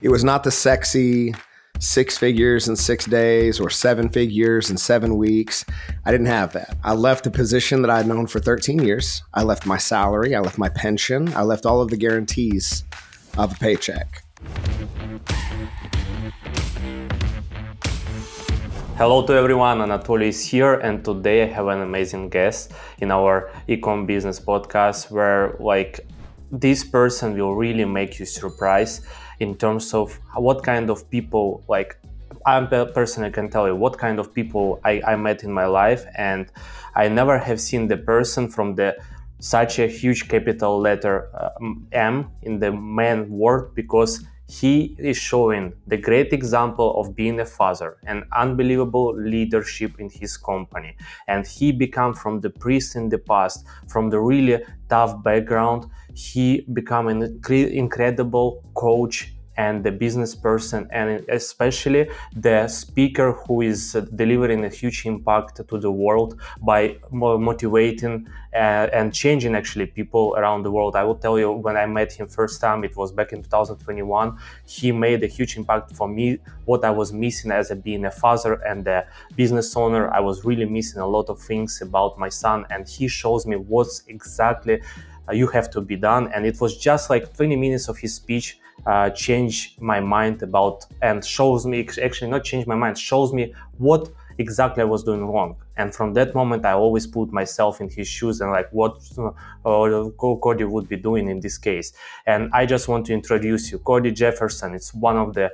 It was not the sexy 6 figures in 6 days or 7 figures in 7 weeks. I didn't have that. I left a position that I'd known for 13 years. I left my salary. I left my pension. I left all of the guarantees of a paycheck. Hello to everyone, Anatoliy is here, and today I have an amazing guest in our Ecom Business Podcast where this person will really make you surprised in terms of what kind of people, I'm a person I can tell you what kind of people I met in my life, and I never have seen the person from such a huge capital letter M in the man word, because he is showing the great example of being a father and unbelievable leadership in his company. And he became from the priest in the past, from the really tough background, he became an incredible coach and the business person, and especially the speaker who is delivering a huge impact to the world by motivating and changing actually people around the world. I will tell you, when I met him first time, it was back in 2021, he made a huge impact for me. What I was missing as being a father and a business owner, I was really missing a lot of things about my son, and he shows me what's exactly you have to be done. And it was just like 20 minutes of his speech changed my mind about, and shows me, actually not change my mind, shows me what exactly I was doing wrong. And from that moment, I always put myself in his shoes and what Cody would be doing in this case. And I just want to introduce you, Cody Jefferson. It's one of the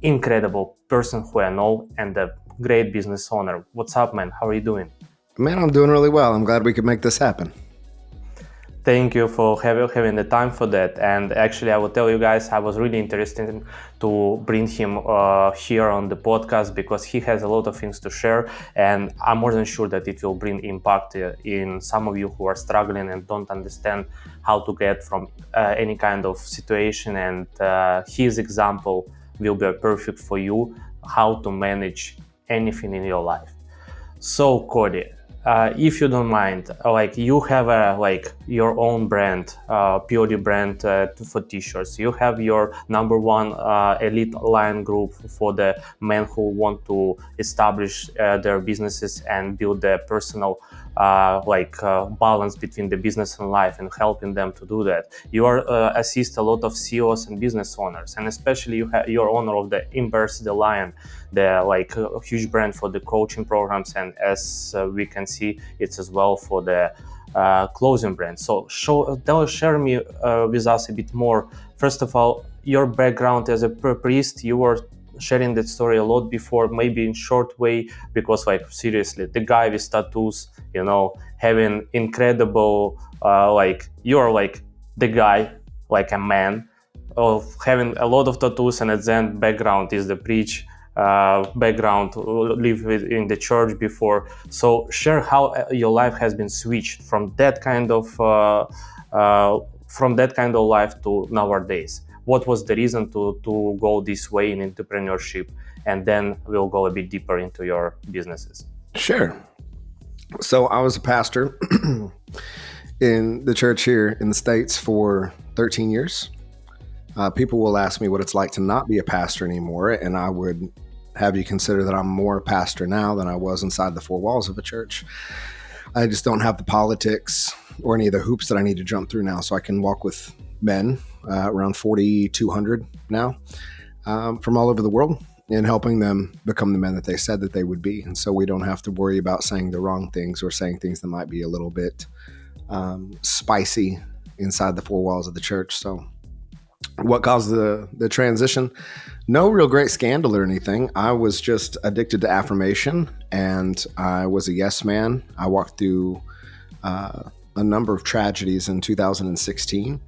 incredible person who I know and a great business owner. What's up, man? How are you doing? Man, I'm doing really well. I'm glad we could make this happen. Thank you for having the time for that. And actually, I will tell you guys, I was really interested to bring him here on the podcast because he has a lot of things to share. And I'm more than sure that it will bring impact in some of you who are struggling and don't understand how to get from any kind of situation. And his example will be perfect for you, how to manage anything in your life. So, Cody, if you don't mind, you have your own brand, POD brand for t-shirts. You have your number one elite line group for the men who want to establish their businesses and build their personal balance between the business and life, and helping them to do that. You assist a lot of CEOs and business owners, and especially you're owner of the Embrace the Lion, the huge brand for the coaching programs, and as we can see, it's as well for the clothing brand. So share me with us a bit more. First of all, your background as a priest. You were sharing that story a lot before, maybe in short way, because seriously, the guy with tattoos, having incredible you're the guy, a man of having a lot of tattoos, and at the end background is the preach background, live in the church before. So share how your life has been switched from that kind of life to nowadays. What was the reason to go this way in entrepreneurship? And then we'll go a bit deeper into your businesses. Sure. So I was a pastor in the church here in the States for 13 years. People will ask me what it's like to not be a pastor anymore, and I would have you consider that I'm more a pastor now than I was inside the four walls of a church. I just don't have the politics or any of the hoops that I need to jump through now, so I can walk with men, around 4,200 now, from all over the world, and helping them become the men that they said that they would be. And so we don't have to worry about saying the wrong things or saying things that might be a little bit spicy inside the four walls of the church. So what caused the transition? No real great scandal or anything. I was just addicted to affirmation, and I was a yes man. I walked through a number of tragedies in 2016.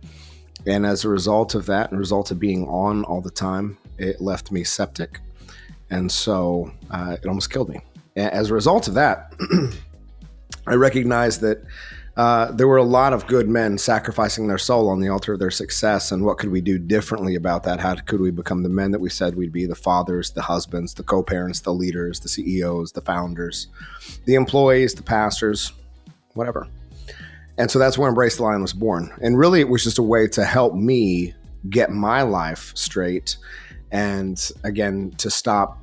And as a result of that, and result of being on all the time, it left me septic. And so it almost killed me. As a result of that, I recognized that there were a lot of good men sacrificing their soul on the altar of their success. And what could we do differently about that? How could we become the men that we said we'd be? The fathers, the husbands, the co-parents, the leaders, the CEOs, the founders, the employees, the pastors, whatever. And so that's where Embrace the Lion was born. And really, it was just a way to help me get my life straight And again, to stop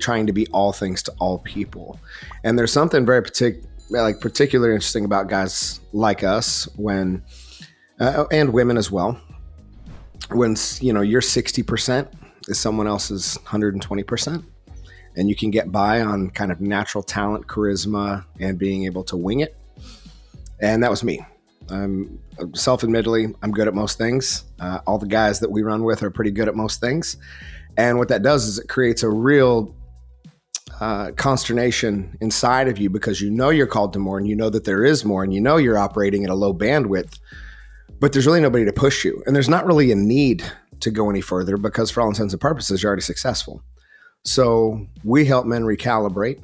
trying to be all things to all people. And there's something very particularly interesting about guys like us when, and women as well, when, your 60% is someone else's 120%, and you can get by on kind of natural talent, charisma, and being able to wing it. And that was me. Self-admittedly, I'm good at most things. All the guys that we run with are pretty good at most things. And what that does is it creates a real consternation inside of you, because you're called to more, and you know that there is more, and you're operating at a low bandwidth, but there's really nobody to push you. And there's not really a need to go any further, because for all intents and purposes, you're already successful. So we help men recalibrate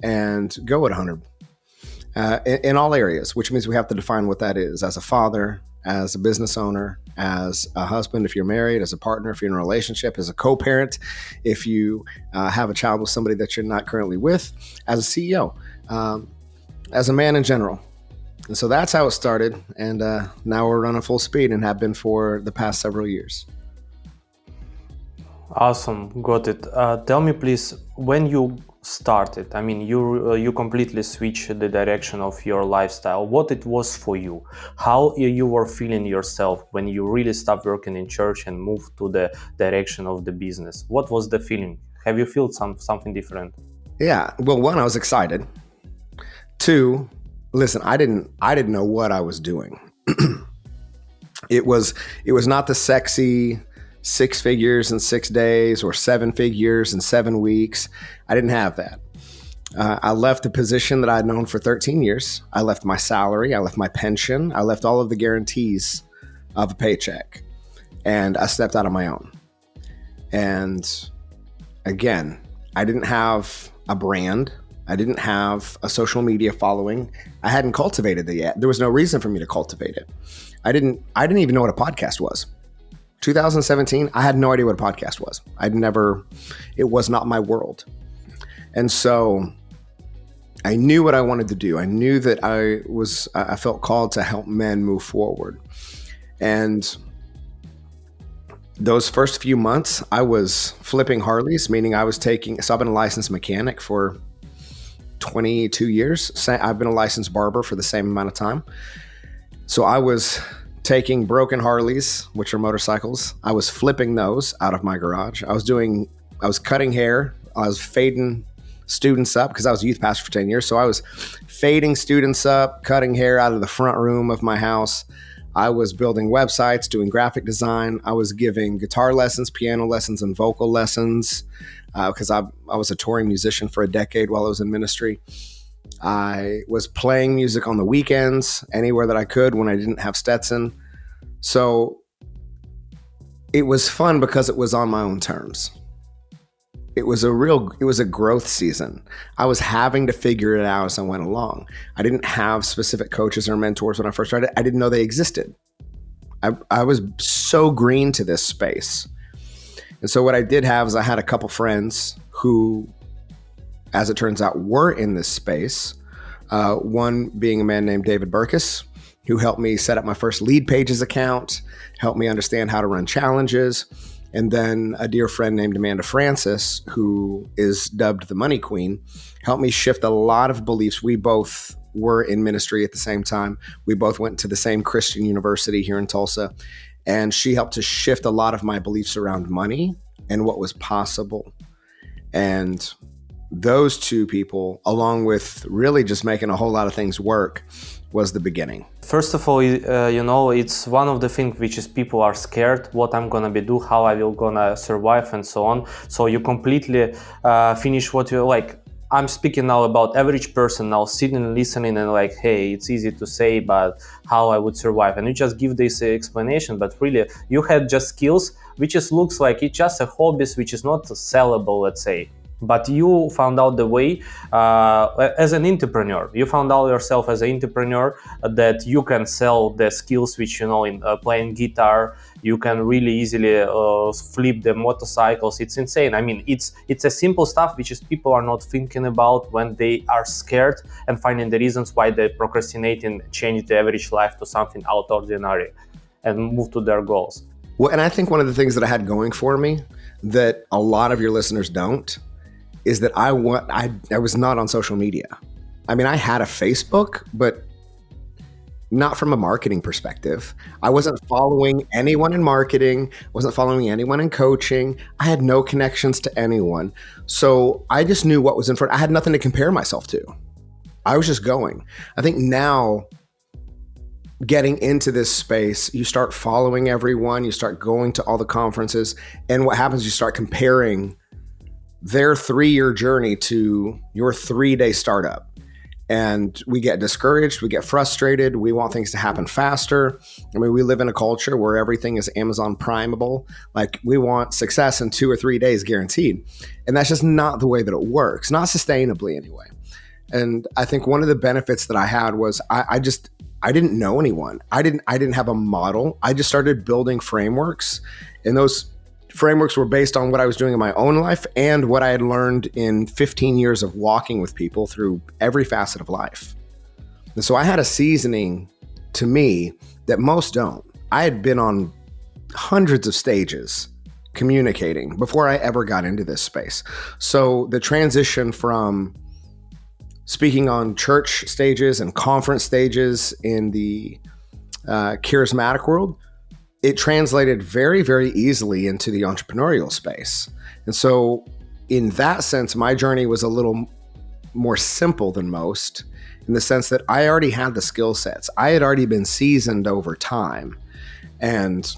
and go at 100 in all areas, which means we have to define what that is as a father, as a business owner, as a husband if you're married, as a partner if you're in a relationship, as a co-parent if you have a child with somebody that you're not currently with, as a CEO, as a man in general. And so that's how it started. And now we're running full speed and have been for the past several years. Awesome. Got it. Tell me, please, when you started, I mean, you completely switched the direction of your lifestyle. What it was for you? How you were feeling yourself when you really stopped working in church and moved to the direction of the business? What was the feeling? Have you felt something different? Yeah. Well, one, I was excited. Two, listen, I didn't know what I was doing. It was not the sexy 6 figures in 6 days or 7 figures in 7 weeks. I didn't have that. I left a position that I'd known for 13 years. I left my salary. I left my pension. I left all of the guarantees of a paycheck, and I stepped out on my own. And again, I didn't have a brand. I didn't have a social media following. I hadn't cultivated it yet. There was no reason for me to cultivate it. I didn't even know what a podcast was. 2017, I had no idea what a podcast was. It was not my world. And so I knew what I wanted to do. I knew that I felt called to help men move forward. And those first few months, I was flipping Harleys, meaning so I've been a licensed mechanic for 22 years. I've been a licensed barber for the same amount of time. So I was taking broken Harleys, which are motorcycles. I was flipping those out of my garage. I was cutting hair. I was fading students up because I was a youth pastor for 10 years. So I was fading students up, cutting hair out of the front room of my house. I was building websites, doing graphic design. I was giving guitar lessons, piano lessons, and vocal lessons because I was a touring musician for a decade while I was in ministry. I was playing music on the weekends, anywhere that I could when I didn't have Stetson. So it was fun because it was on my own terms. It was a growth season. I was having to figure it out as I went along. I didn't have specific coaches or mentors when I first started. I didn't know they existed. I was so green to this space. And so what I did have is I had a couple friends who, as it turns out, were in this space. One being a man named David Burkus, who helped me set up my first Lead Pages account, helped me understand how to run challenges. And then a dear friend named Amanda Francis, who is dubbed the Money Queen, helped me shift a lot of beliefs. We both were in ministry at the same time. We both went to the same Christian university here in Tulsa. And she helped to shift a lot of my beliefs around money and what was possible. And those two people, along with really just making a whole lot of things work, was the beginning. First of all, it's one of the things which is people are scared what I'm gonna do, how I will gonna survive, and so on. So you completely finish what you like. I'm speaking now about average person now sitting and listening and like, hey, it's easy to say, but how I would survive. And you just give this explanation, but really you had just skills, which just looks like it's just a hobby, which is not sellable, let's say. But you found out the way as an entrepreneur. You found out yourself as an entrepreneur that you can sell the skills which in playing guitar. You can really easily flip the motorcycles. It's insane. I mean, it's a simple stuff which is people are not thinking about when they are scared and finding the reasons why they procrastinate and change the average life to something out of the ordinary and move to their goals. Well, and I think one of the things that I had going for me, that a lot of your listeners don't is that I was not on social media. I mean, I had a Facebook, but not from a marketing perspective. I wasn't following anyone in marketing, wasn't following anyone in coaching. I had no connections to anyone. So I just knew what was in front. I had nothing to compare myself to. I was just going. I think now, getting into this space, you start following everyone, you start going to all the conferences, and what happens, you start comparing their 3-year journey to your 3-day startup. And we get discouraged, we get frustrated, we want things to happen faster. I mean, we live in a culture where everything is Amazon Primeable. Like, we want success in 2 or 3 days guaranteed. And that's just not the way that it works, not sustainably anyway. And I think one of the benefits that I had was I didn't know anyone. I didn't have a model. I just started building frameworks, and those frameworks were based on what I was doing in my own life and what I had learned in 15 years of walking with people through every facet of life. And so I had a seasoning to me that most don't. I had been on hundreds of stages communicating before I ever got into this space. So the transition from speaking on church stages and conference stages in the charismatic world, it translated very, very easily into the entrepreneurial space. And so in that sense, my journey was a little more simple than most, in the sense that I already had the skill sets. I had already been seasoned over time. And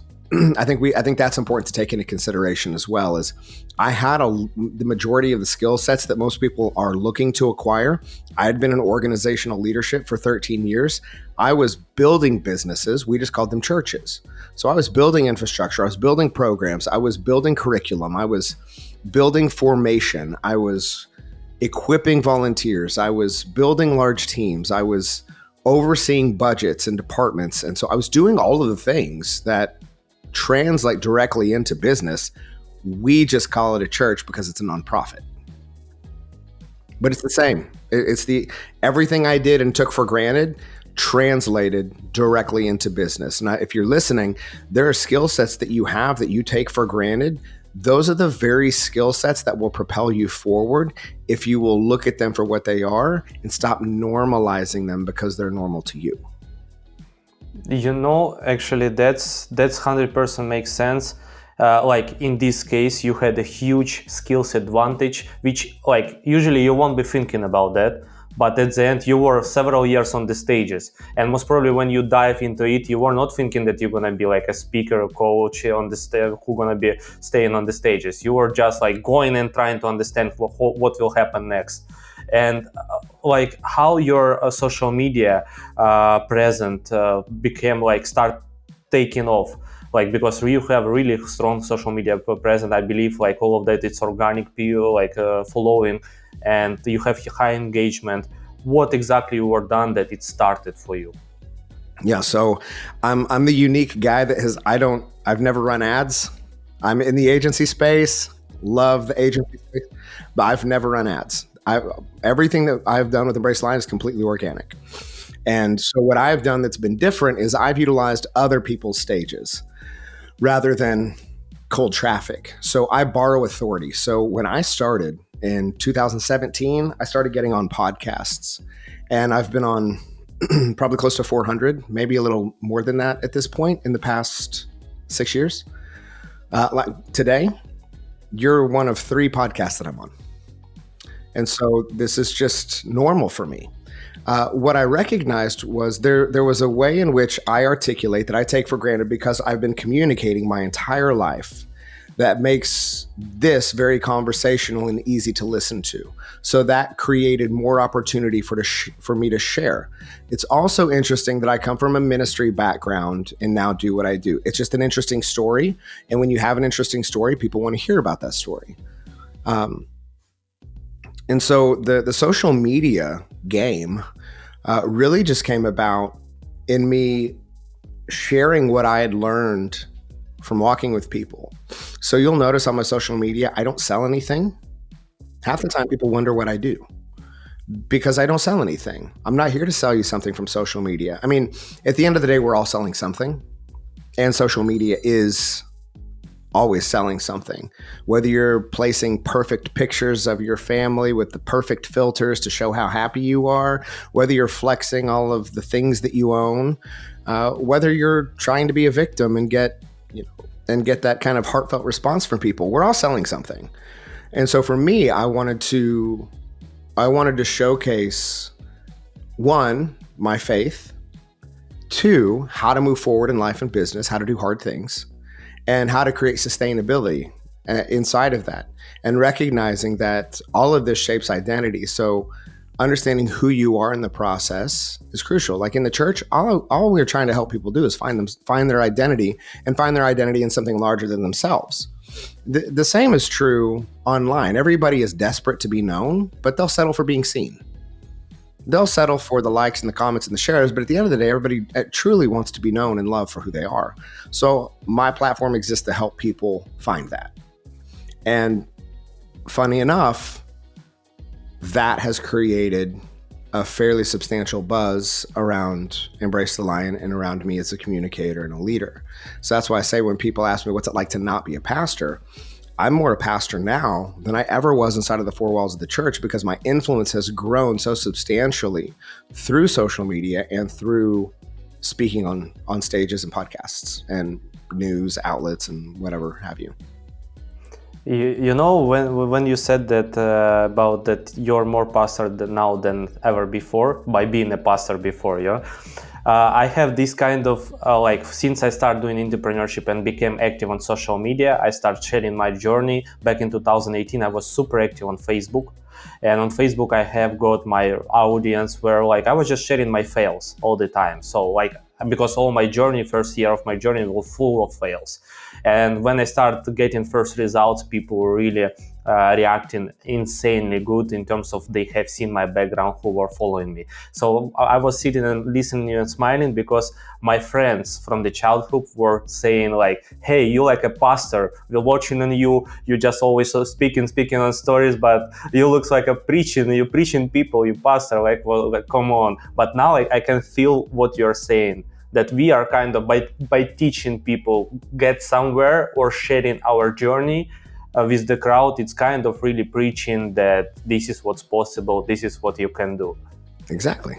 I think that's important to take into consideration as well. Is I had the majority of the skill sets that most people are looking to acquire. I had been in organizational leadership for 13 years. I was building businesses. We just called them churches. So I was building infrastructure. I was building programs. I was building curriculum. I was building formation. I was equipping volunteers. I was building large teams. I was overseeing budgets and departments. And so I was doing all of the things that translate directly into business. We just call it a church because it's a nonprofit. But it's the same. It's everything I did and took for granted translated directly into business. Now, if you're listening, there are skill sets that you have that you take for granted. Those are the very skill sets that will propel you forward if you will look at them for what they are and stop normalizing them because they're normal to you. Actually, that's 100% makes sense. Like in this case, you had a huge skills advantage, which like usually you won't be thinking about that. But at the end, you were several years on the stages. And most probably when you dive into it, you were not thinking that you're going to be like a speaker or coach on the stage who's going to be staying on the stages. You were just like going and trying to understand what will happen next. And like how your social media present became like start taking off. Like, because you have really strong social media presence, I believe like all of that, it's organic people like following, and you have high engagement. What exactly you were done that it started for you? Yeah, so I'm the unique guy that I've never run ads. I'm in the agency space, love the agency space, but I've never run ads. Everything that I've done with Embrace Line is completely organic. And so what I've done that's been different is I've utilized other people's stages rather than cold traffic. So I borrow authority. So when I started in 2017, I started getting on podcasts, and I've been on probably close to 400, maybe a little more than that at this point in the past 6 years. Like today, you're one of 3 podcasts that I'm on. And so this is just normal for me. What I recognized was there was a way in which I articulate that I take for granted because I've been communicating my entire life that makes this very conversational and easy to listen to. So that created more opportunity for me to share. It's also interesting that I come from a ministry background and now do what I do. It's just an interesting story. And when you have an interesting story, people want to hear about that story. And so the social media game really just came about in me sharing what I had learned from walking with people. So you'll notice on my social media, I don't sell anything. Half the time people wonder what I do because I don't sell anything. I'm not here to sell you something from social media. I mean, at the end of the day, we're all selling something, and social media is always selling something. Whether you're placing perfect pictures of your family with the perfect filters to show how happy you are, whether you're flexing all of the things that you own, whether you're trying to be a victim and get that kind of heartfelt response from people, we're all selling something. And so for me, I wanted to showcase, one, my faith, two, how to move forward in life and business, how to do hard things, and how to create sustainability inside of that, and recognizing that all of this shapes identity. So understanding who you are in the process is crucial. Like in the church, all we're trying to help people do is find their identity, and find their identity in something larger than themselves. The same is true online. Everybody is desperate to be known, but they'll settle for being seen. They'll settle for the likes and the comments and the shares, but at the end of the day, everybody truly wants to be known and loved for who they are. So my platform exists to help people find that. And funny enough, that has created a fairly substantial buzz around Embrace the Lion and around me as a communicator and a leader. So that's why I say when people ask me what's it like to not be a pastor, I'm more a pastor now than I ever was inside of the four walls of the church, because my influence has grown so substantially through social media and through speaking on stages and podcasts and news outlets and whatever have you. You know, when you said that about that you're more pastor now than ever before by being a pastor before, yeah. I have this kind of since I started doing entrepreneurship and became active on social media, I started sharing my journey. Back in 2018, I was super active on Facebook. And on Facebook, I have got my audience where I was just sharing my fails all the time. So because all my journey, first year of my journey was full of fails. And when I started getting first results, people were really reacting insanely good in terms of they have seen my background, who were following me. So I was sitting and listening and smiling because my friends from the childhood were saying hey, you like a pastor, we're watching on you just always speaking on stories, but you look like you're preaching people, you pastor, come on. But now I can feel what you're saying, that we are kind of by teaching people get somewhere or sharing our journey with the crowd, it's kind of really preaching that this is what's possible, this is what you can do. Exactly.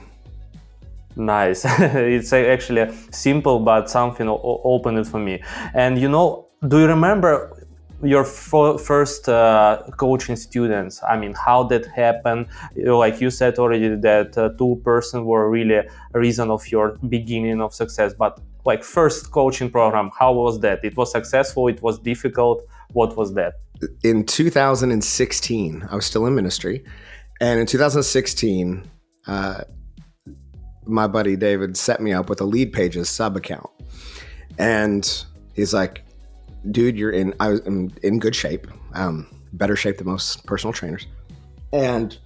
Nice. It's actually simple, but something opened it for me. And do you remember your first coaching students? I mean, how that happened? Like you said already that two person were really a reason of your beginning of success, but first coaching program, how was that? It was successful, it was difficult, what was that? In 2016, I was still in ministry, and in 2016 my buddy David set me up with a Lead Pages sub account, and he's like, dude, I'm in good shape, better shape than most personal trainers. And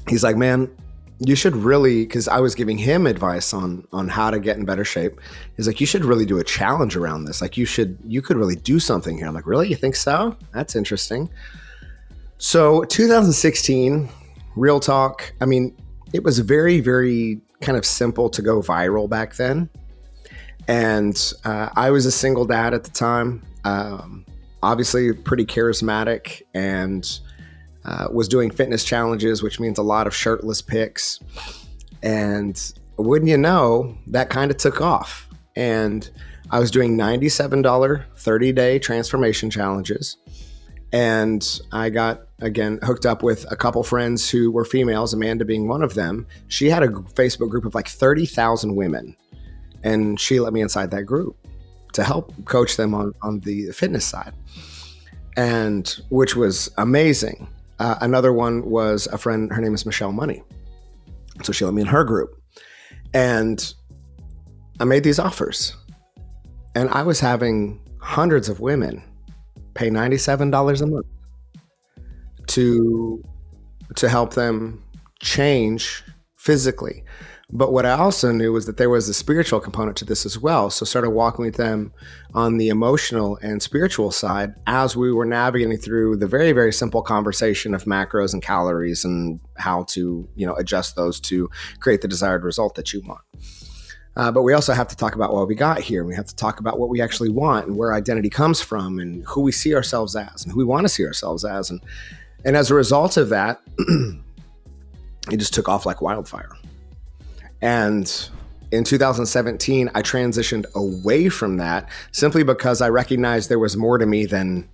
he's like, man, you should really, because I was giving him advice on how to get in better shape. He's like, you should really do a challenge around this. You could really do something here. I'm like, really? You think so? That's interesting. So 2016, real talk. I mean, it was very, very kind of simple to go viral back then. And I was a single dad at the time, obviously pretty charismatic, and was doing fitness challenges, which means a lot of shirtless pics. And wouldn't you know, that kind of took off. And I was doing $97 30-day transformation challenges. And I got, again, hooked up with a couple friends who were females, Amanda being one of them. She had a Facebook group of 30,000 women. And she let me inside that group to help coach them on the fitness side, and which was amazing. Another one was a friend, her name is Michelle Money. So she let me in her group, and I made these offers, and I was having hundreds of women pay $97 a month to help them change physically. But what I also knew was that there was a spiritual component to this as well. So started walking with them on the emotional and spiritual side as we were navigating through the very, very simple conversation of macros and calories and how to, adjust those to create the desired result that you want. But we also have to talk about what we got here. We have to talk about what we actually want and where identity comes from and who we see ourselves as and who we want to see ourselves as. And as a result of that, it just took off like wildfire. And in 2017, I transitioned away from that simply because I recognized there was more to me than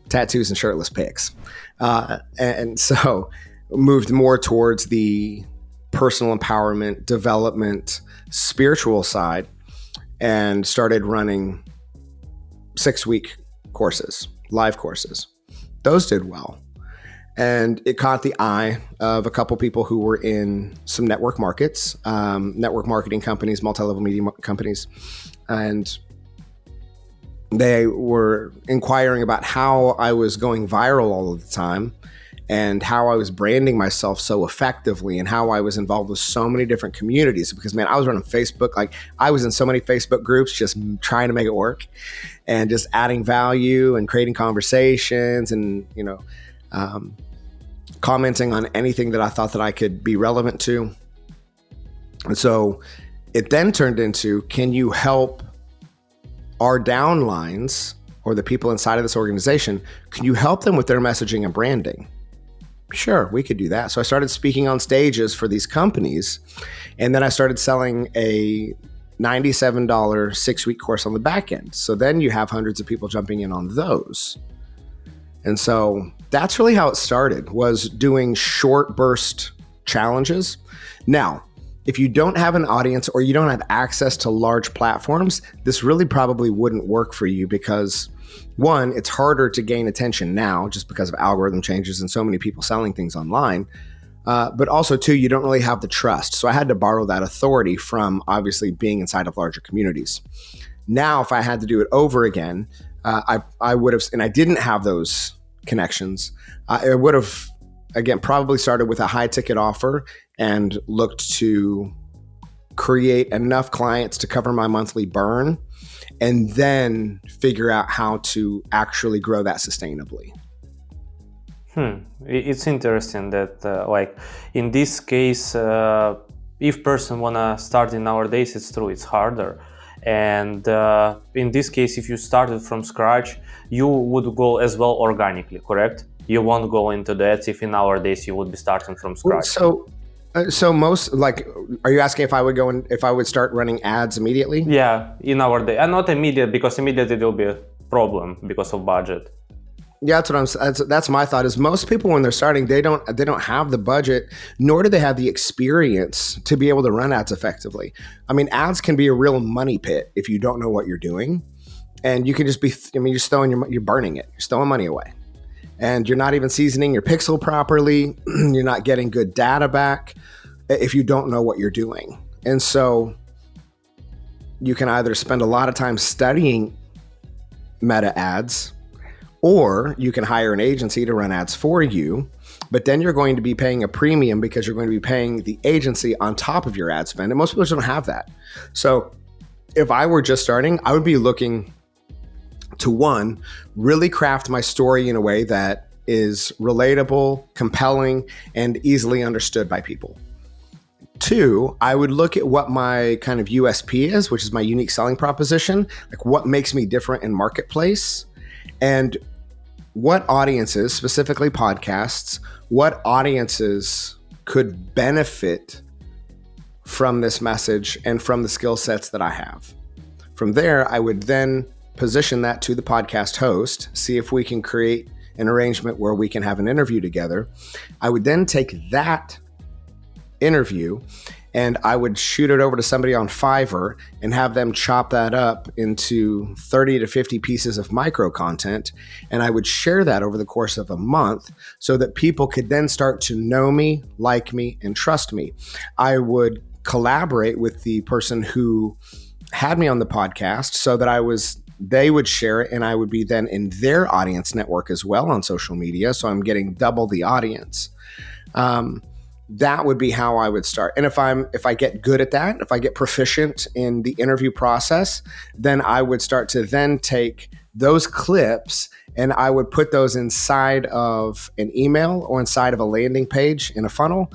tattoos and shirtless pics. And so moved more towards the personal empowerment, development, spiritual side, and started running 6-week courses, live courses. Those did well. And it caught the eye of a couple people who were in some network markets, network marketing companies, multi-level media companies. And they were inquiring about how I was going viral all of the time and how I was branding myself so effectively and how I was involved with so many different communities. Because, man, I was running Facebook. Like, I was in so many Facebook groups just trying to make it work and just adding value and creating conversations and, commenting on anything that I thought that I could be relevant to. And so it then turned into, can you help our downlines or the people inside of this organization, can you help them with their messaging and branding? Sure, we could do that. So I started speaking on stages for these companies. And then I started selling a $97 6-week course on the back end. So then you have hundreds of people jumping in on those. And so that's really how it started, was doing short burst challenges. Now, if you don't have an audience or you don't have access to large platforms, this really probably wouldn't work for you because, one, it's harder to gain attention now just because of algorithm changes and so many people selling things online. But also, two, you don't really have the trust. So I had to borrow that authority from obviously being inside of larger communities. Now, if I had to do it over again, I would have, and I didn't have those connections, I would have, again, probably started with a high ticket offer and looked to create enough clients to cover my monthly burn and then figure out how to actually grow that sustainably. It's interesting that like in this case, if person wanna start in nowadays, it's true, it's harder. And in this case, if you started from scratch, you would go as well organically, correct? You won't go into the ads if in nowadays you would be starting from scratch. So most, like, are you asking if I would go and if I would start running ads immediately? Yeah, in our day, and not immediate, because immediately there will be a problem because of budget. Yeah, that's my thought. Is most people when they're starting, they don't have the budget, nor do they have the experience to be able to run ads effectively. I mean, ads can be a real money pit if you don't know what you're doing, and you can just be. You're burning it. You're throwing money away, and you're not even seasoning your pixel properly. You're not getting good data back if you don't know what you're doing, and so you can either spend a lot of time studying meta ads, or you can hire an agency to run ads for you, but then you're going to be paying a premium because you're going to be paying the agency on top of your ad spend. And most people don't have that. So if I were just starting, I would be looking to, one, really craft my story in a way that is relatable, compelling, and easily understood by people. Two, I would look at what my kind of USP is, which is my unique selling proposition, like what makes me different in marketplace, and what audiences, specifically podcasts, what audiences could benefit from this message and from the skill sets that I have. From there, I would then position that to the podcast host, see if we can create an arrangement where we can have an interview together. I would then take that interview and I would shoot it over to somebody on Fiverr and have them chop that up into 30 to 50 pieces of micro content. And I would share that over the course of a month so that people could then start to know me, like me, and trust me. I would collaborate with the person who had me on the podcast so that they would share it and I would be then in their audience network as well on social media. So I'm getting double the audience. That would be how I would start. And if I get good at that, if I get proficient in the interview process, then I would start to then take those clips and I would put those inside of an email or inside of a landing page in a funnel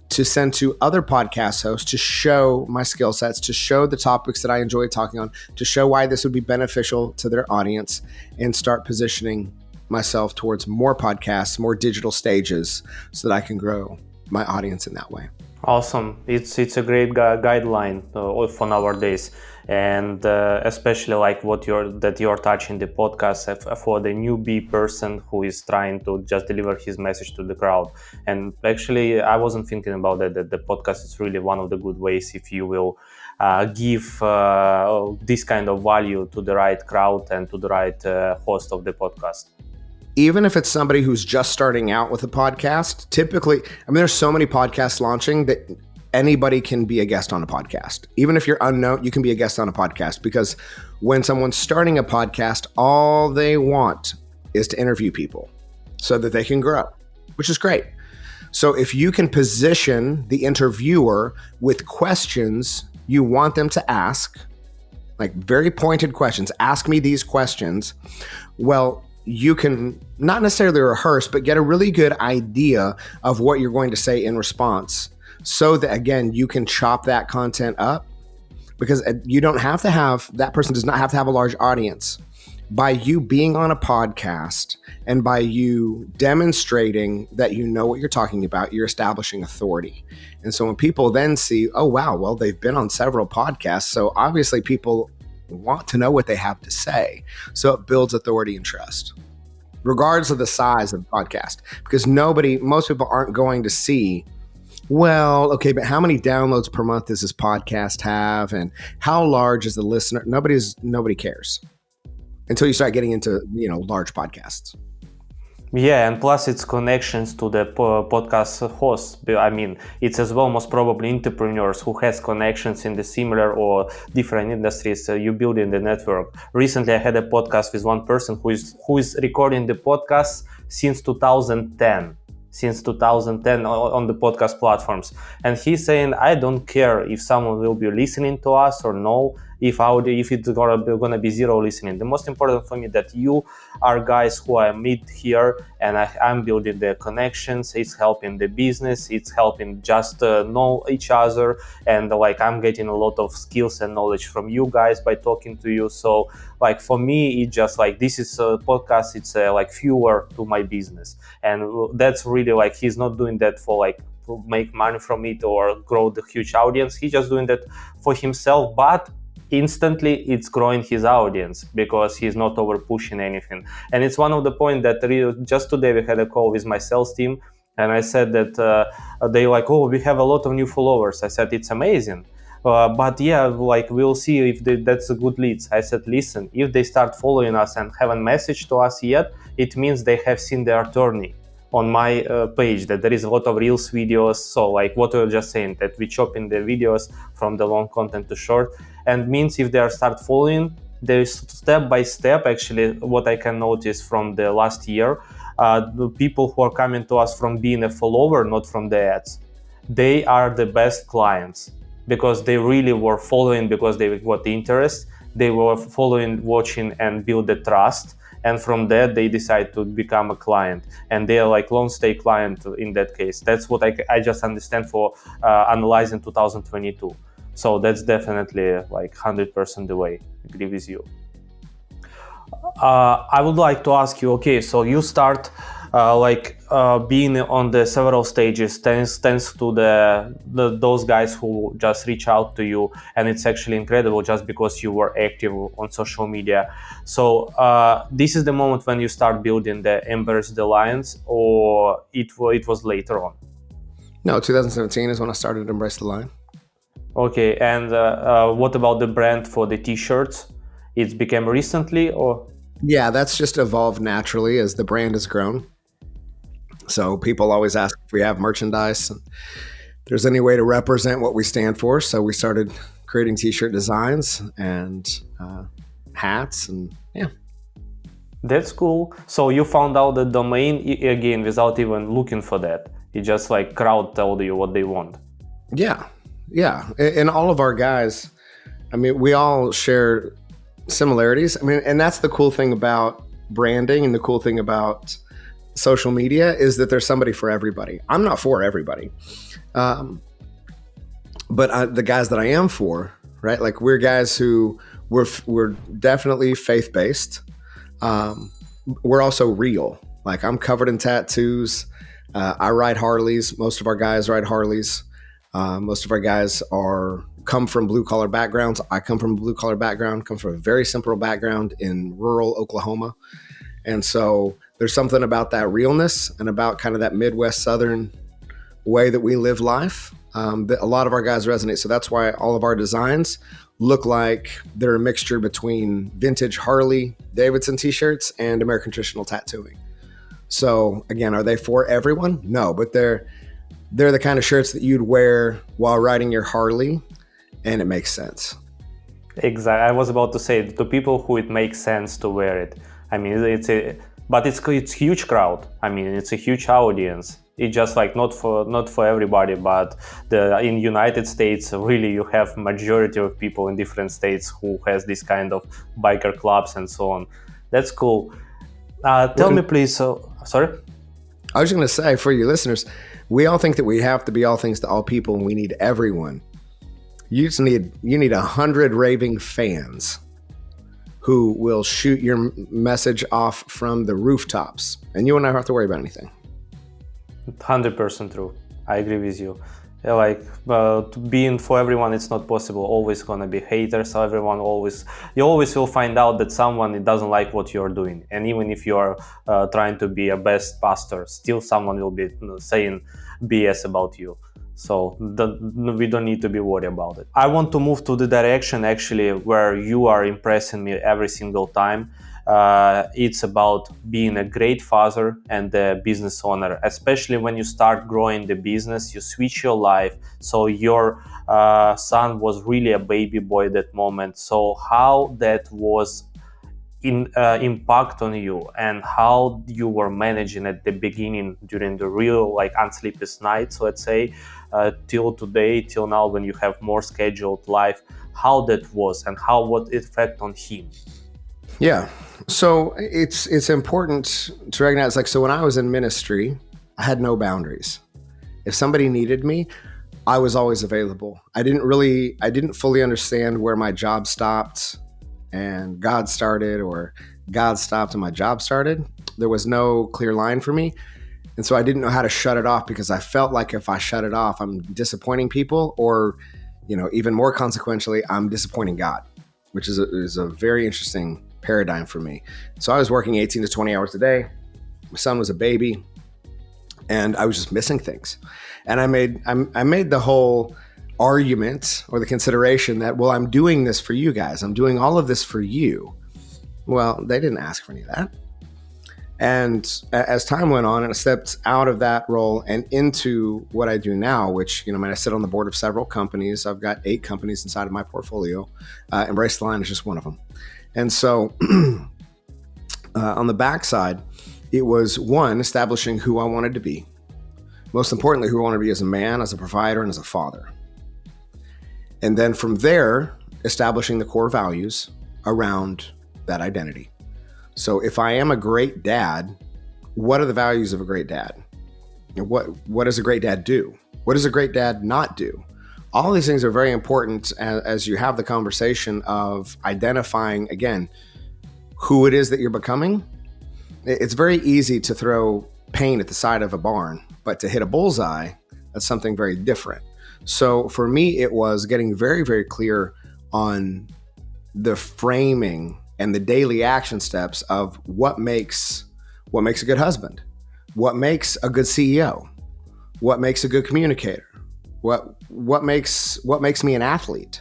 to send to other podcast hosts to show my skill sets, to show the topics that I enjoy talking on, to show why this would be beneficial to their audience, and start positioning myself towards more podcasts, more digital stages, so that I can grow my audience in that way. Awesome. It's a great guideline for nowadays, and especially like you're touching the podcast for the newbie person who is trying to just deliver his message to the crowd. And actually, I wasn't thinking about that the podcast is really one of the good ways if you will give this kind of value to the right crowd and to the right host of the podcast. Even if it's somebody who's just starting out with a podcast, typically, there's so many podcasts launching that anybody can be a guest on a podcast. Even if you're unknown, you can be a guest on a podcast, because when someone's starting a podcast, all they want is to interview people so that they can grow, which is great. So if you can position the interviewer with questions you want them to ask, like very pointed questions, ask me these questions, well, you can not necessarily rehearse, but get a really good idea of what you're going to say in response, so that, again, you can chop that content up, because you don't have to have, that person does not have to have a large audience. By you being on a podcast and by you demonstrating that you know what you're talking about, you're establishing authority. And so when people then see, oh, wow, well, they've been on several podcasts, so obviously people want to know what they have to say. So it builds authority and trust, regardless of the size of the podcast, because most people aren't going to see, well, okay, but how many downloads per month does this podcast have? And how large is the listener? Nobody cares until you start getting into, large podcasts. Yeah, and plus it's connections to the podcast hosts. It's as well most probably entrepreneurs who has connections in the similar or different industries. You build in the network. Recently, I had a podcast with one person who is recording the podcast since 2010. Since 2010 on the podcast platforms, and he's saying, I don't care if someone will be listening to us or no, if it's gonna be zero listening. The most important for me that you are guys who I meet here, and I'm building the connections. It's helping the business. It's helping just know each other, and I'm getting a lot of skills and knowledge from you guys by talking to you. So for me, it's just this is a podcast. It's fuel to my business, and that's really he's not doing that for to make money from it or grow the huge audience. He's just doing that for himself, but instantly it's growing his audience because he's not over pushing anything. And it's one of the points that just today we had a call with my sales team, and I said that they we have a lot of new followers. I said, it's amazing. But yeah, we'll see if that's a good leads. I said, listen, if they start following us and haven't messaged to us yet, it means they have seen their attorney on my page, that there is a lot of Reels videos. So what we were just saying, that we chop in the videos from the long content to short, and means if they start following, there's step by step. Actually, what I can notice from the last year, the people who are coming to us from being a follower, not from the ads, they are the best clients, because they really were following because they got the interest. They were following, watching, and build the trust. And from that, they decide to become a client. And they are long stay client in that case. That's what I just understand for analyzing 2022. So that's definitely 100% the way. I agree with you. I would like to ask you, okay, so you start being on the several stages thanks to those guys who just reach out to you, and it's actually incredible just because you were active on social media. So this is the moment when you start building the Embrace the Lions, or it was later on? No, 2017 is when I started Embrace the Lion. Okay, and what about the brand for the t-shirts? It's became recently, or? Yeah, that's just evolved naturally as the brand has grown. So people always ask if we have merchandise and if there's any way to represent what we stand for. So we started creating t-shirt designs and hats, and yeah. That's cool. So you found out the domain again without even looking for that. It just crowd told you what they want. Yeah. And all of our guys, we all share similarities. And that's the cool thing about branding and the cool thing about social media is that there's somebody for everybody. I'm not for everybody. But the guys that I am for, right? Like we're guys who we're definitely faith-based. We're also real. Like I'm covered in tattoos. I ride Harleys. Most of our guys ride Harleys. Most of our guys come from blue collar backgrounds. I come from a blue collar background, come from a very simple background in rural Oklahoma. And so there's something about that realness and about kind of that Midwest Southern way that we live life that a lot of our guys resonate. So that's why all of our designs look like they're a mixture between vintage Harley Davidson t-shirts and American traditional tattooing. So again, are they for everyone? No, but they're the kind of shirts that you'd wear while riding your Harley, and it makes sense. Exactly. I was about to say, to people who it makes sense to wear it. I mean, it's huge crowd. I mean, it's a huge audience. It's just like not for everybody, but in United States, really, you have majority of people in different states who has this kind of biker clubs and so on. That's cool. Tell me, please. Sorry? I was just going to say, for your listeners, we all think that we have to be all things to all people, and we need everyone. You need 100 raving fans who will shoot your message off from the rooftops, and you will never have to worry about anything. 100% true. I agree with you. Being for everyone, it's not possible. Always gonna be haters. So you always will find out that someone doesn't like what you're doing. And even if you are trying to be a best pastor, still someone will be saying BS about you. So we don't need to be worried about it. I want to move to the direction actually where you are impressing me every single time. It's about being a great father and a business owner, especially when you start growing the business, you switch your life. So your son was really a baby boy at that moment. So how that was impact on you and how you were managing at the beginning during the real unsleepless nights, let's say, till now when you have more scheduled life, how that was and what effect on him. Yeah. So it's important to recognize, so when I was in ministry, I had no boundaries. If somebody needed me, I was always available. I didn't fully understand where my job stopped and God started, or God stopped and my job started. There was no clear line for me. And so I didn't know how to shut it off, because I felt like if I shut it off, I'm disappointing people, or, even more consequentially, I'm disappointing God, which is a very interesting paradigm for me. So I was working 18 to 20 hours a day. My son was a baby, and I was just missing things. And I made the whole argument or the consideration that, well, I'm doing this for you guys. I'm doing all of this for you. Well, they didn't ask for any of that. And as time went on and I stepped out of that role and into what I do now, which, I sit on the board of several companies. I've got 8 companies inside of my portfolio. Embrace the Line is just one of them. And so on the backside, it was one, establishing who I wanted to be. Most importantly, who I wanted to be as a man, as a provider, and as a father. And then from there, establishing the core values around that identity. So if I am a great dad, what are the values of a great dad? What does a great dad do? What does a great dad not do? All these things are very important as you have the conversation of identifying, again, who it is that you're becoming. It's very easy to throw paint at the side of a barn, but to hit a bullseye, that's something very different. So for me, it was getting very, very clear on the framing and the daily action steps of what makes a good husband, what makes a good CEO, what makes a good communicator, what makes me an athlete,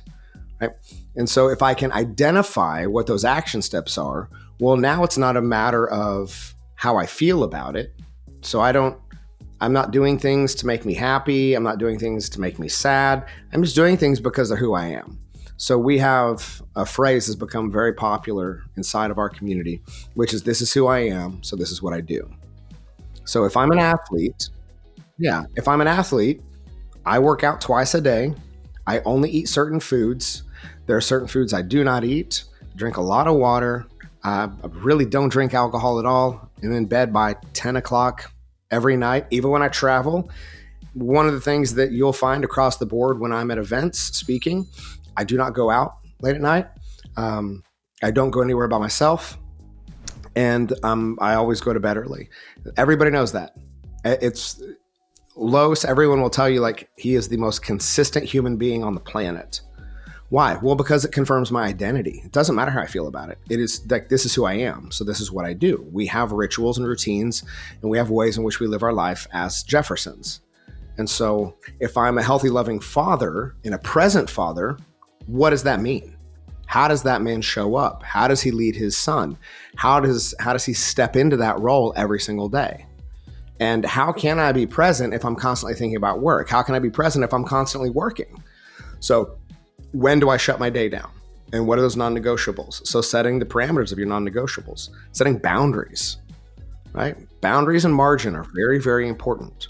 right? And so if I can identify what those action steps are, well, now it's not a matter of how I feel about it. So I'm not doing things to make me happy. I'm not doing things to make me sad. I'm just doing things because of who I am. So we have a phrase that's become very popular inside of our community, which is, this is who I am, so this is what I do. So if I'm an athlete, I work out twice a day. I only eat certain foods. There are certain foods I do not eat. I drink a lot of water. I really don't drink alcohol at all. I'm in bed by 10 o'clock every night, even when I travel. One of the things that you'll find across the board when I'm at events speaking, I do not go out late at night. I don't go anywhere by myself. And I always go to bed early. Everybody knows that. It's Los, everyone will tell you like he is the most consistent human being on the planet. Why? Well, because it confirms my identity. It doesn't matter how I feel about it. It is like, this is who I am. So this is what I do. We have rituals and routines, and we have ways in which we live our life as Jeffersons. And so if I'm a healthy, loving father and a present father, what does that mean? How does that man show up? How does he lead his son? How does he step into that role every single day? And how can I be present if I'm constantly thinking about work? How can I be present if I'm constantly working? So when do I shut my day down? And what are those non-negotiables? So setting the parameters of your non-negotiables, setting boundaries, right? Boundaries and margin are very, very important.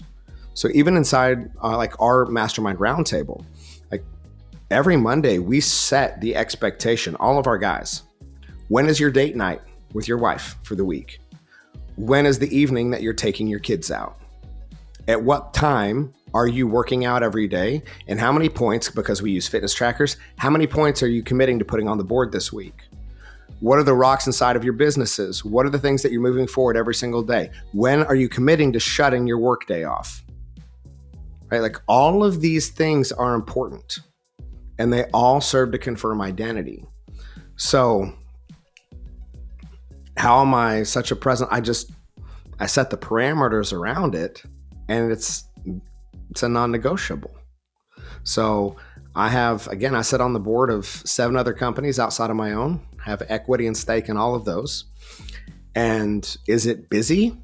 So even inside like our mastermind roundtable, like every Monday, we set the expectation, all of our guys. When is your date night with your wife for the week? When is the evening that you're taking your kids out? At what time are you working out every day? And how many points, because we use fitness trackers, how many points are you committing to putting on the board this week? What are the rocks inside of your businesses? What are the things that you're moving forward every single day? When are you committing to shutting your workday off? Right? Like all of these things are important, and they all serve to confirm identity. So how am I such a present? I set the parameters around it, and it's a non-negotiable. So I sit on the board of 7 other companies outside of my own, have equity and stake in all of those. And is it busy?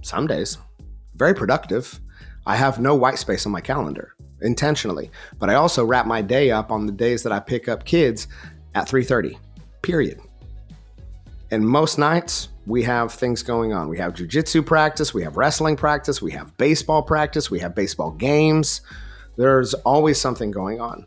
Some days. Very productive. I have no white space on my calendar intentionally, but I also wrap my day up on the days that I pick up kids at 3:30, period. And most nights we have things going on. We have jujitsu practice, we have wrestling practice, we have baseball practice, we have baseball games. There's always something going on,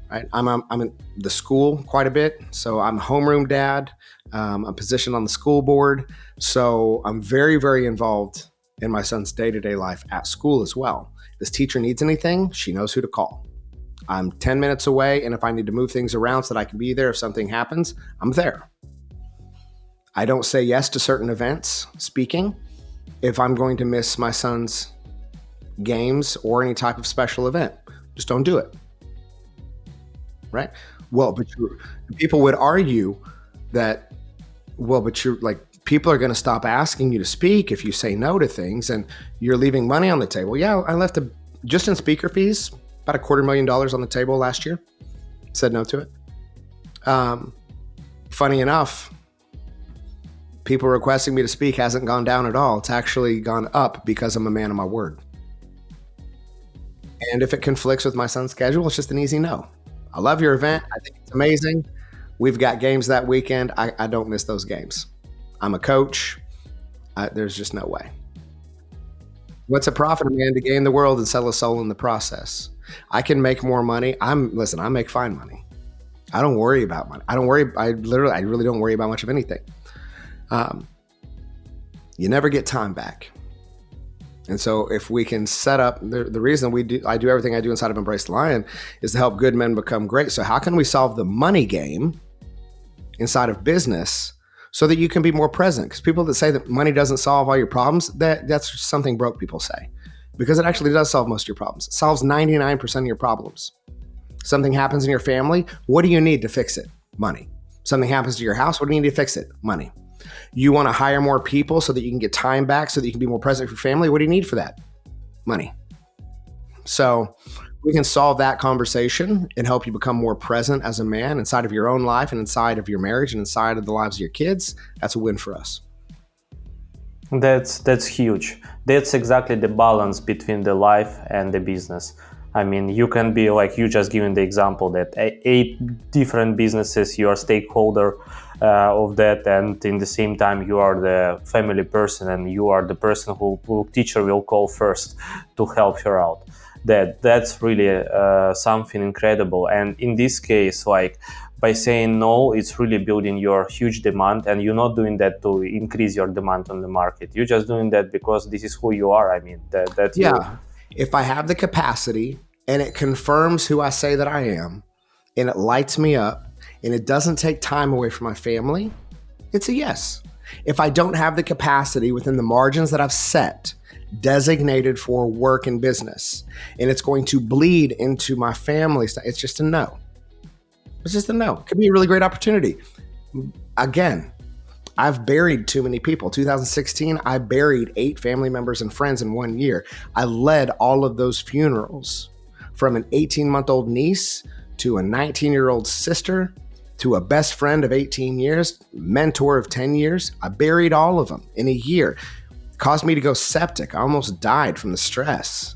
right? I'm in the school quite a bit. So I'm a homeroom dad. I'm positioned on the school board. So I'm very, very involved in my son's day-to-day life at school as well. If this teacher needs anything, she knows who to call. I'm 10 minutes away, and if I need to move things around so that I can be there if something happens, I'm there. I don't say yes to certain events, speaking, if I'm going to miss my son's games or any type of special event. Just don't do it. Right? Well, but people would argue that, people are going to stop asking you to speak if you say no to things, and you're leaving money on the table. Yeah, I left just in speaker fees, about $250,000 on the table last year. Said no to it. Funny enough, people requesting me to speak hasn't gone down at all. It's actually gone up because I'm a man of my word. And if it conflicts with my son's schedule, it's just an easy no. I love your event. I think it's amazing. We've got games that weekend. I don't miss those games. I'm a coach. There's just no way. What's a profit, man, to gain the world and sell a soul in the process? I can make more money. I make fine money. I don't worry about money. I really don't worry about much of anything. You never get time back. And so if we can set up, the reason I do everything I do inside of Embrace the Lion is to help good men become great. So how can we solve the money game inside of business so that you can be more present? Because people that say that money doesn't solve all your problems, that's something broke people say. Because it actually does solve most of your problems. It solves 99% of your problems. Something happens in your family, what do you need to fix it? Money. Something happens to your house, what do you need to fix it? Money. You want to hire more people so that you can get time back, so that you can be more present for your family. What do you need for that? Money. So we can solve that conversation and help you become more present as a man inside of your own life and inside of your marriage and inside of the lives of your kids. That's a win for us. That's huge. That's exactly the balance between the life and the business. I mean, you can be like you just given the example that 8 different businesses, you are stakeholder of that, and in the same time you are the family person and you are the person who teacher will call first to help her out. That's really something incredible. And in this case, like by saying no, it's really building your huge demand, and you're not doing that to increase your demand on the market. You're just doing that because this is who you are. I mean, that Yeah. you, If I have the capacity and it confirms who I say that I am, and it lights me up, and it doesn't take time away from my family, it's a yes. If I don't have the capacity within the margins that I've set, designated for work and business, and it's going to bleed into my family, it's just a no. It's just a no. It could be a really great opportunity. Again, I've buried too many people. 2016, I buried 8 family members and friends in 1 year. I led all of those funerals, from an 18-month-old niece to a 19-year-old sister to a best friend of 18 years, mentor of 10 years. I buried all of them in a year. It caused me to go septic. I almost died from the stress.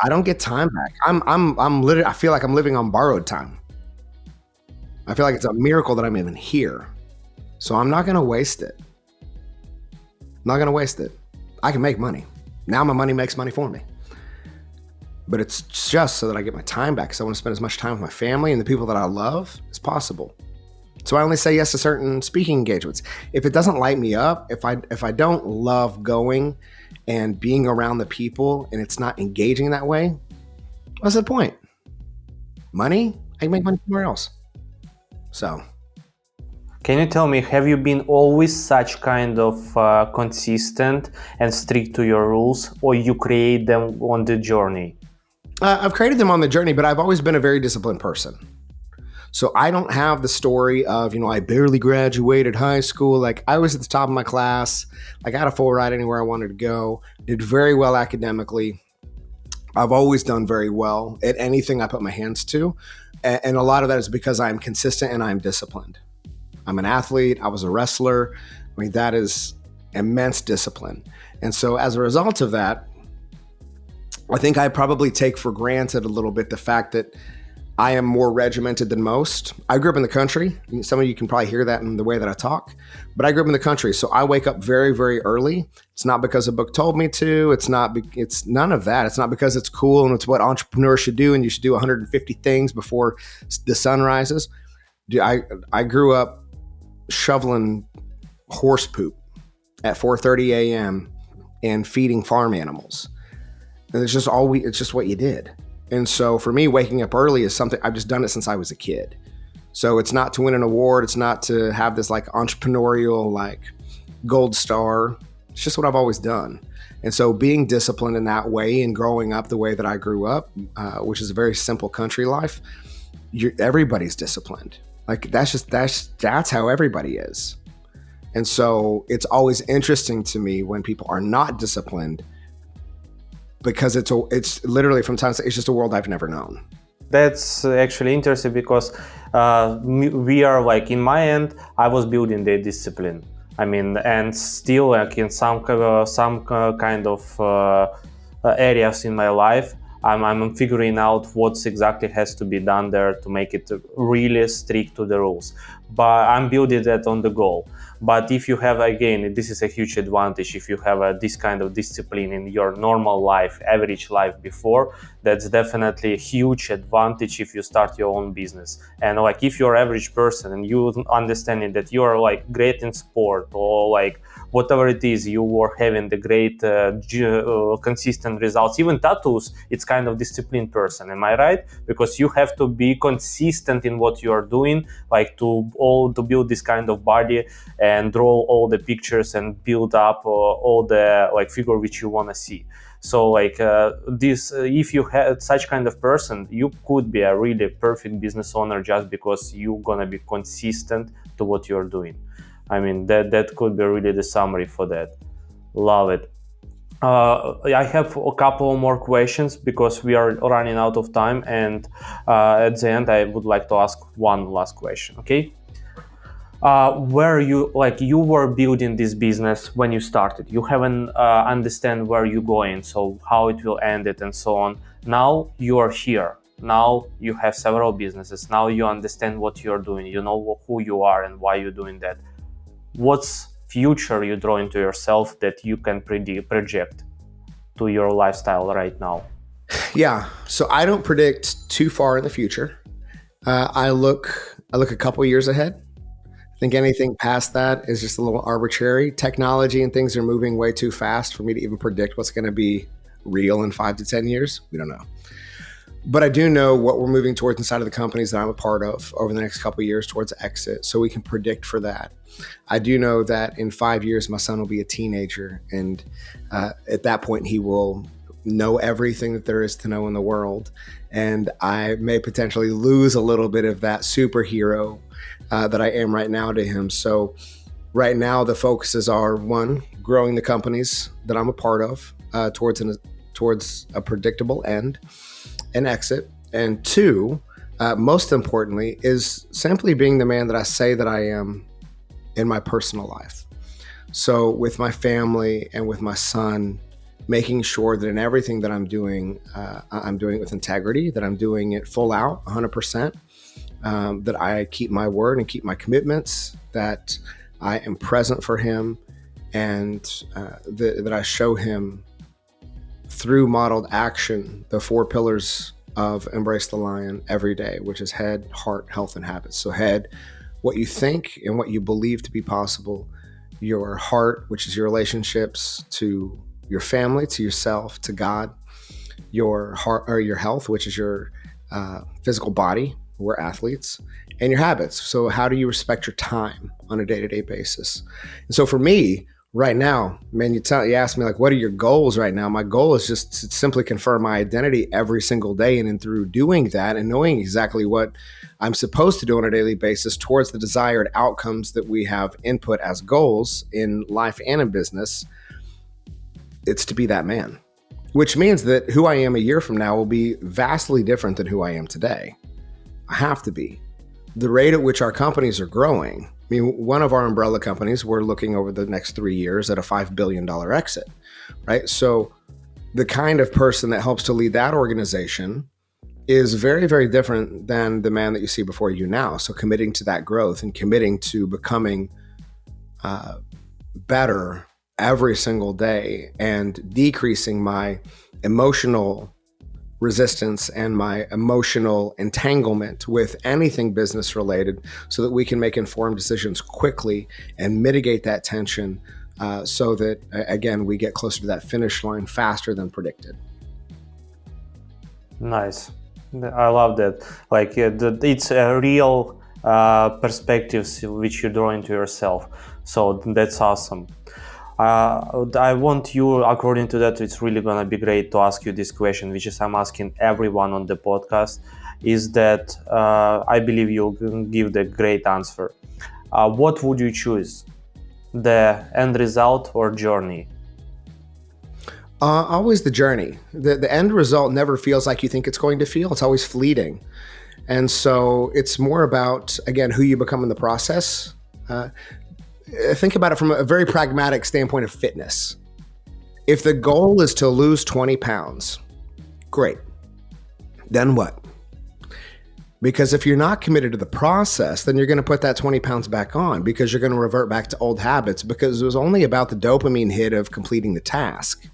I don't get time back. I'm literally, I feel like I'm living on borrowed time. I feel like it's a miracle that I'm even here. So I'm not going to waste it. I'm not going to waste it. I can make money. Now my money makes money for me. But it's just so that I get my time back, because I want to spend as much time with my family and the people that I love as possible. So I only say yes to certain speaking engagements. If it doesn't light me up, if I don't love going and being around the people and it's not engaging that way, what's the point? Money? I can make money somewhere else. So, can you tell me, have you been always such kind of consistent and strict to your rules, or you create them on the journey? I've created them on the journey, but I've always been a very disciplined person. So I don't have the story of, I barely graduated high school. Like, I was at the top of my class. Like, I had a full ride anywhere I wanted to go. Did very well academically. I've always done very well at anything I put my hands to. And a lot of that is because I'm consistent and I'm disciplined. I'm an athlete. I was a wrestler. I mean, that is immense discipline. And so as a result of that, I think I probably take for granted a little bit the fact that I am more regimented than most. I grew up in the country. Some of you can probably hear that in the way that I talk, but I grew up in the country. So I wake up very, very early. It's not because a book told me to. It's none of that. It's not because it's cool and it's what entrepreneurs should do, and you should do 150 things before the sun rises. I grew up shoveling horse poop at 4:30 a.m. and feeding farm animals. And it's just what you did. And so for me, waking up early is something I've just done it since I was a kid. So it's not to win an award. It's not to have this like entrepreneurial, like gold star. It's just what I've always done. And so being disciplined in that way and growing up the way that I grew up, which is a very simple country life, everybody's disciplined. Like that's how everybody is. And so it's always interesting to me when people are not disciplined, because it's literally from time to time, it's just a world I've never known. That's actually interesting, because we are like, in my end, I was building the discipline. I mean, and still like in some kind of areas in my life, I'm figuring out what's exactly has to be done there to make it really strict to the rules. But I'm building that on the goal. But if you have, again, this is a huge advantage. If you have this kind of discipline in your normal life, average life before, that's definitely a huge advantage if you start your own business. And like, if you're an average person and you understanding that you're like great in sport, or like whatever it is, you were having the great consistent results, even tattoos, it's kind of disciplined person. Am I right? Because you have to be consistent in what you are doing, like to build this kind of body and draw all the pictures and build up all the like figure which you want to see. So like if you had such kind of person, you could be a really perfect business owner just because you're gonna be consistent to what you're doing. I mean, that could be really the summary for that. Love it. I have a couple more questions because we are running out of time, and at the end I would like to ask one last question. Okay. Where you were building this business when you started, you haven't understand where you're going, so how it will end it and so on. Now you are here. Now you have several businesses. Now you understand what you're doing. You know who you are and why you're doing that. What's future you draw into yourself that you can project to your lifestyle right now? Yeah. So I don't predict too far in the future. I look a couple years ahead. I think anything past that is just a little arbitrary. Technology and things are moving way too fast for me to even predict what's going to be real in 5 to 10 years. We don't know. But I do know what we're moving towards inside of the companies that I'm a part of over the next couple of years towards exit. So we can predict for that. I do know that in 5 years, my son will be a teenager. And at that point, he will know everything that there is to know in the world. And I may potentially lose a little bit of that superhero that I am right now to him. So right now, the focuses are, one, growing the companies that I'm a part of towards a predictable end and exit. And two, most importantly, is simply being the man that I say that I am in my personal life. So with my family and with my son, making sure that in everything that I'm doing it with integrity, that I'm doing it full out, 100%, that I keep my word and keep my commitments, that I am present for him, and that I show him through modeled action the 4 pillars of Embrace the Lion every day, which is head, heart, health, and habits. So head, what you think and what you believe to be possible. Your heart, which is your relationships to your family, to yourself, to God. Your heart, or your health, which is your physical body. We're athletes. And your habits. So how do you respect your time on a day-to-day basis? And so for me, right now, man, you ask me, like, what are your goals right now? My goal is just to simply confirm my identity every single day. And then through doing that and knowing exactly what I'm supposed to do on a daily basis towards the desired outcomes that we have input as goals in life and in business, it's to be that man, which means that who I am a year from now will be vastly different than who I am today. I have to be. The rate at which our companies are growing. I mean, one of our umbrella companies, we're looking over the next 3 years at a $5 billion exit, right? So the kind of person that helps to lead that organization is very, very different than the man that you see before you now. So committing to that growth and committing to becoming better every single day and decreasing my emotional resistance and my emotional entanglement with anything business related so that we can make informed decisions quickly and mitigate that tension so that, again, we get closer to that finish line faster than predicted. Nice. I love that. Like it's a real perspectives which you draw into yourself. So that's awesome. I want you, according to that, it's really going to be great to ask you this question, which is I'm asking everyone on the podcast, is that I believe you'll give the great answer. What would you choose? The end result or journey? Always the journey. The end result never feels like you think it's going to feel. It's always fleeting. And so it's more about, again, who you become in the process. Think about it from a very pragmatic standpoint of fitness. If the goal is to lose 20 pounds, great. Then what? Because if you're not committed to the process, then you're going to put that 20 pounds back on because you're going to revert back to old habits because it was only about the dopamine hit of completing the task.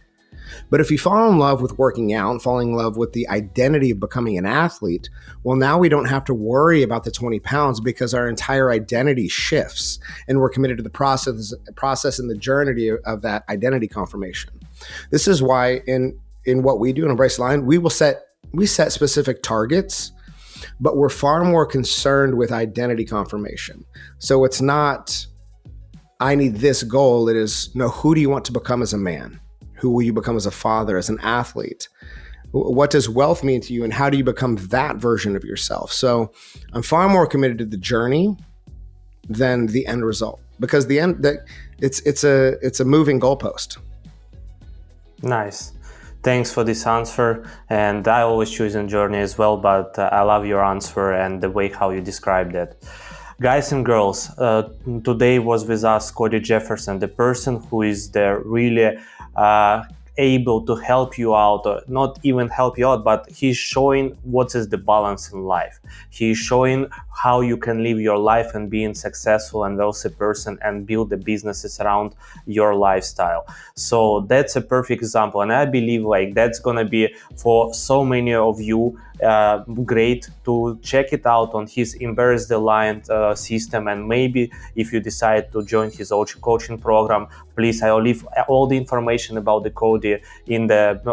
But if you fall in love with working out and falling in love with the identity of becoming an athlete, well, now we don't have to worry about the 20 pounds because our entire identity shifts and we're committed to the process and the journey of that identity confirmation. This is why in what we do in Embrace the Lion, we set specific targets, but we're far more concerned with identity confirmation. So it's not, I need this goal. It is, no, who do you want to become as a man? Who will you become as a father, as an athlete? What does wealth mean to you, and how do you become that version of yourself? So I'm far more committed to the journey than the end result, because the end, it's a moving goalpost. Nice. Thanks for this answer. And I always choose a journey as well, but I love your answer and the way how you described it. Guys and girls, today was with us Cody Jefferson, the person who is the really able to help you out, or not even help you out, but he's showing what is the balance in life. He's showing how you can live your life and being successful and wealthy person and build the businesses around your lifestyle. So that's a perfect example, and I believe like that's gonna be for so many of you great to check it out on his Embrace the Lion system. And maybe if you decide to join his coaching program, please, I'll leave all the information about the Cody in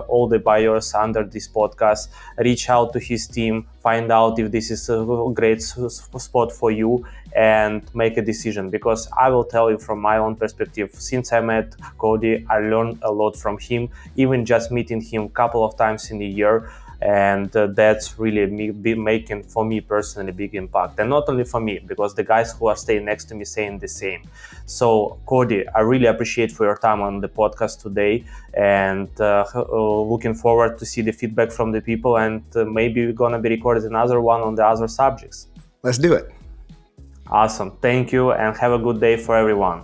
all the bios under this podcast. Reach out to his team, find out if this is a great spot for you, and make a decision. Because I will tell you from my own perspective, since I met Cody, I learned a lot from him, even just meeting him a couple of times in a year. And that's really making for me personally big impact, and not only for me, because the guys who are staying next to me saying the same. So Cody, I really appreciate for your time on the podcast today, and looking forward to see the feedback from the people, and maybe we're gonna be recording another one on the other subjects. Let's do it. Awesome, thank you, and have a good day for everyone.